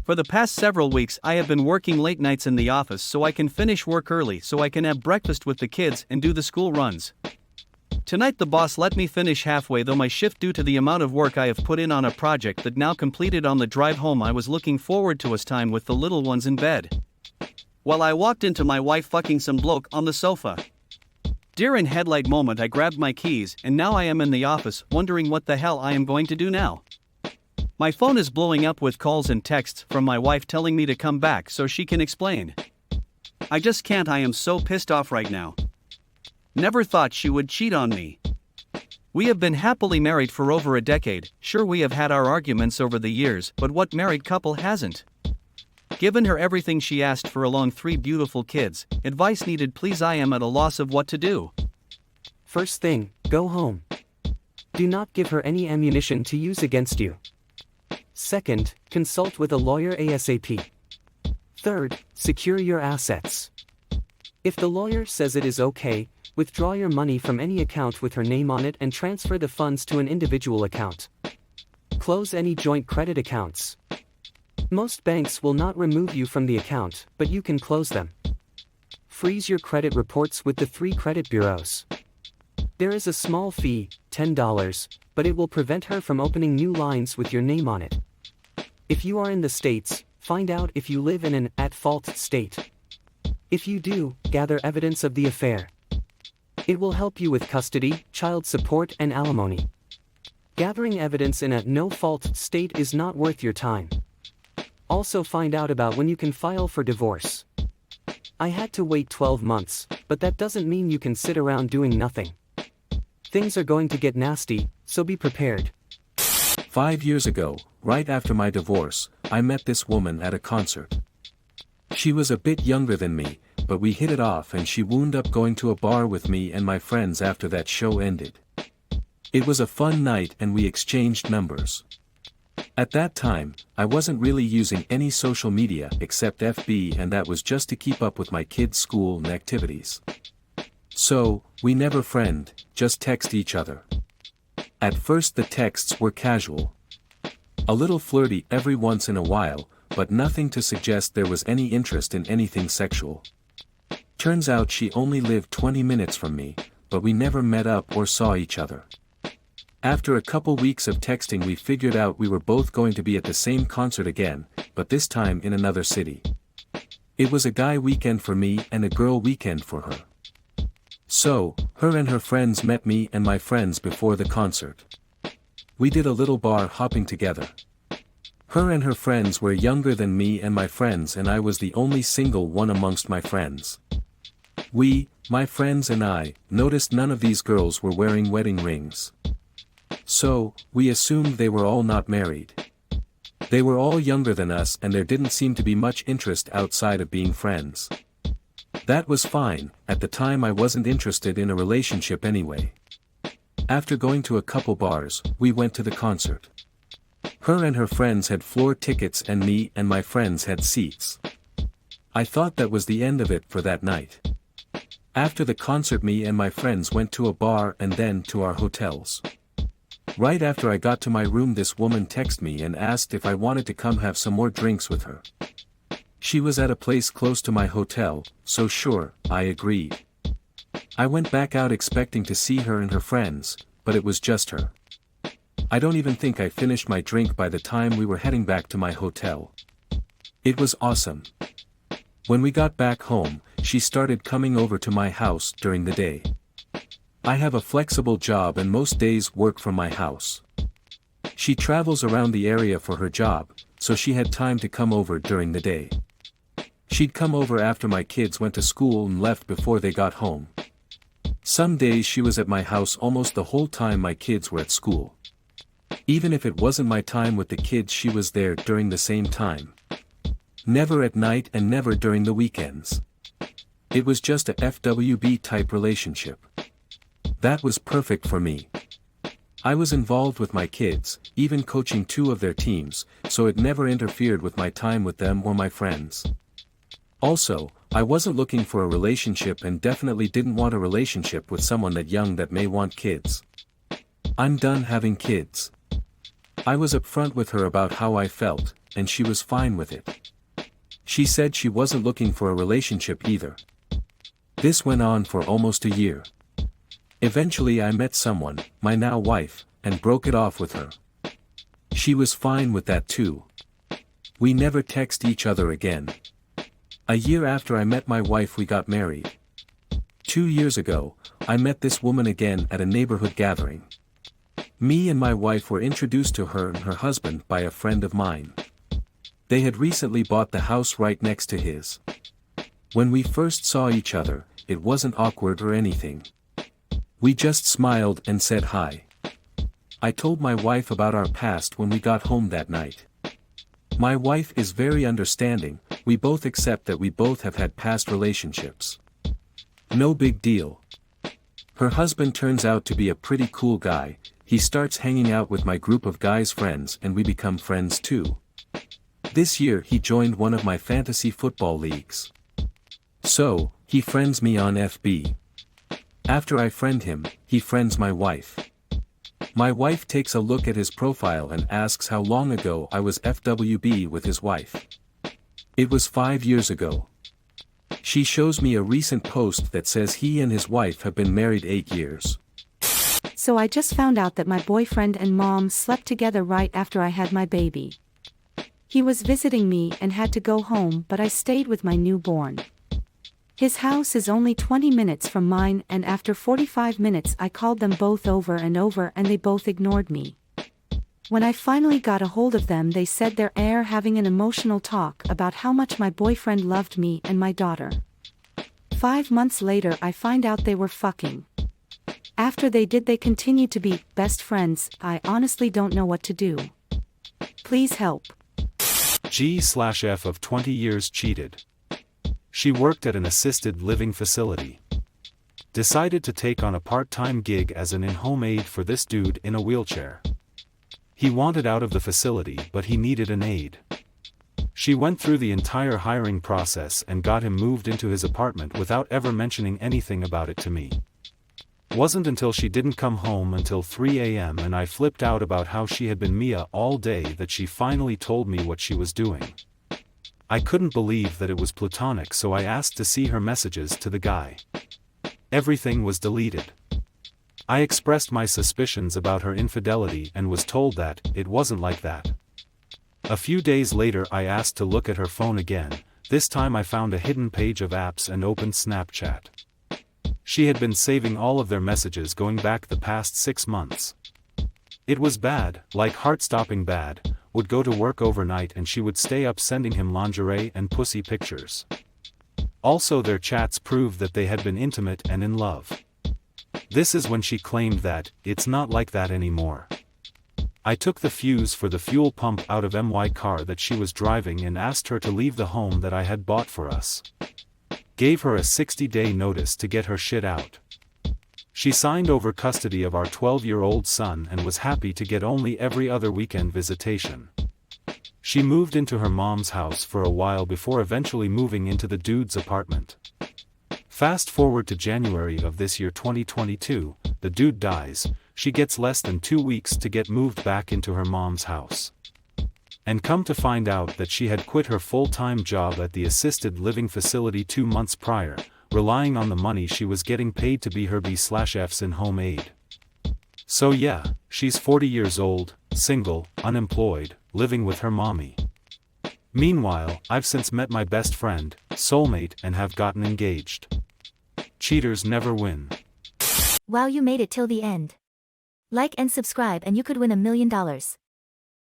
For the past several weeks, I have been working late nights in the office so I can finish work early so I can have breakfast with the kids and do the school runs. Tonight the boss let me finish halfway though my shift due to the amount of work I have put in on a project that now completed. On the drive home I was looking forward to us time with the little ones in bed. While I walked into my wife fucking some bloke on the sofa. Deer in headlight moment, I grabbed my keys and now I am in the office wondering what the hell I am going to do now. My phone is blowing up with calls and texts from my wife telling me to come back so she can explain. I just can't. I am so pissed off right now. Never thought she would cheat on me. We have been happily married for over a decade. Sure, we have had our arguments over the years, but what married couple hasn't? Given her everything she asked for along 3 beautiful kids. Advice needed please. I am at a loss of what to do. First thing, go home. Do not give her any ammunition to use against you. Second, consult with a lawyer ASAP. Third, secure your assets. If the lawyer says it is okay, withdraw your money from any account with her name on it and transfer the funds to an individual account. Close any joint credit accounts. Most banks will not remove you from the account, but you can close them. Freeze your credit reports with the 3 credit bureaus. There is a small fee, $10, but it will prevent her from opening new lines with your name on it. If you are in the States, find out if you live in an at-fault state. If you do, gather evidence of the affair. It will help you with custody, child support, and alimony. Gathering evidence in a no-fault state is not worth your time. Also find out about when you can file for divorce. I had to wait 12 months, but that doesn't mean you can sit around doing nothing. Things are going to get nasty, so be prepared. 5 years ago, right after my divorce, I met this woman at a concert. She was a bit younger than me, but we hit it off and she wound up going to a bar with me and my friends after that show ended. It was a fun night and we exchanged numbers. At that time, I wasn't really using any social media except FB, and that was just to keep up with my kids' school and activities. So, we never friend, just text each other. At first the texts were casual. A little flirty every once in a while, but nothing to suggest there was any interest in anything sexual. Turns out she only lived 20 minutes from me, but we never met up or saw each other. After a couple weeks of texting we figured out we were both going to be at the same concert again, but this time in another city. It was a guy weekend for me and a girl weekend for her. So, her and her friends met me and my friends before the concert. We did a little bar hopping together. Her and her friends were younger than me and my friends, and I was the only single one amongst my friends. We, my friends and I, noticed none of these girls were wearing wedding rings. So, we assumed they were all not married. They were all younger than us and there didn't seem to be much interest outside of being friends. That was fine. At the time I wasn't interested in a relationship anyway. After going to a couple bars, we went to the concert. Her and her friends had floor tickets and me and my friends had seats. I thought that was the end of it for that night. After the concert me and my friends went to a bar and then to our hotels. Right after I got to my room this woman texted me and asked if I wanted to come have some more drinks with her. She was at a place close to my hotel, so sure, I agreed. I went back out expecting to see her and her friends, but it was just her. I don't even think I finished my drink by the time we were heading back to my hotel. It was awesome. When we got back home, she started coming over to my house during the day. I have a flexible job and most days work from my house. She travels around the area for her job, so she had time to come over during the day. She'd come over after my kids went to school and left before they got home. Some days she was at my house almost the whole time my kids were at school. Even if it wasn't my time with the kids, she was there during the same time. Never at night and never during the weekends. It was just a FWB type relationship. That was perfect for me. I was involved with my kids, even coaching 2 of their teams, so it never interfered with my time with them or my friends. Also, I wasn't looking for a relationship and definitely didn't want a relationship with someone that young that may want kids. I'm done having kids. I was upfront with her about how I felt, and she was fine with it. She said she wasn't looking for a relationship either. This went on for almost a year. Eventually I met someone, my now wife, and broke it off with her. She was fine with that too. We never text each other again. A year after I met my wife we got married. 2 years ago, I met this woman again at a neighborhood gathering. Me and my wife were introduced to her and her husband by a friend of mine. They had recently bought the house right next to his. When we first saw each other, it wasn't awkward or anything. We just smiled and said hi. I told my wife about our past when we got home that night. My wife is very understanding, we both accept that we both have had past relationships. No big deal. Her husband turns out to be a pretty cool guy, he starts hanging out with my group of guys' friends and we become friends too. This year he joined one of my fantasy football leagues. So, he friends me on FB. After I friend him, he friends my wife. My wife takes a look at his profile and asks how long ago I was FWB with his wife. It was 5 years ago. She shows me a recent post that says he and his wife have been married 8 years. So I just found out that my boyfriend and mom slept together right after I had my baby. He was visiting me and had to go home, but I stayed with my newborn. His house is only 20 minutes from mine, and after 45 minutes I called them both over and they both ignored me. When I finally got a hold of them they said they're having an emotional talk about how much my boyfriend loved me and my daughter. 5 months later I find out they were fucking. After they did they continued to be best friends. I honestly don't know what to do. Please help. G/F of 20 years cheated. She worked at an assisted living facility. Decided to take on a part-time gig as an in-home aide for this dude in a wheelchair. He wanted out of the facility but he needed an aide. She went through the entire hiring process and got him moved into his apartment without ever mentioning anything about it to me. Wasn't until she didn't come home until 3 a.m. and I flipped out about how she had been Mia all day that she finally told me what she was doing. I couldn't believe that it was platonic, so I asked to see her messages to the guy. Everything was deleted. I expressed my suspicions about her infidelity and was told that it wasn't like that. A few days later I asked to look at her phone again. This time I found a hidden page of apps and opened Snapchat. She had been saving all of their messages going back the past 6 months. It was bad, like heart-stopping bad. Would go to work overnight and she would stay up sending him lingerie and pussy pictures. Also their chats proved that they had been intimate and in love. This is when she claimed that it's not like that anymore. I took the fuse for the fuel pump out of my car that she was driving and asked her to leave the home that I had bought for us. Gave her a 60-day notice to get her shit out. She signed over custody of our 12-year-old son and was happy to get only every other weekend visitation. She moved into her mom's house for a while before eventually moving into the dude's apartment. Fast forward to January of this year 2022, the dude dies, she gets less than 2 weeks to get moved back into her mom's house. And come to find out that she had quit her full-time job at the assisted living facility 2 months prior, relying on the money she was getting paid to be her B/F's in-home aide. So yeah, she's 40 years old, single, unemployed, living with her mommy. Meanwhile, I've since met my best friend, soulmate, and have gotten engaged. Cheaters never win. Wow, you made it till the end. Like and subscribe and you could win $1 million.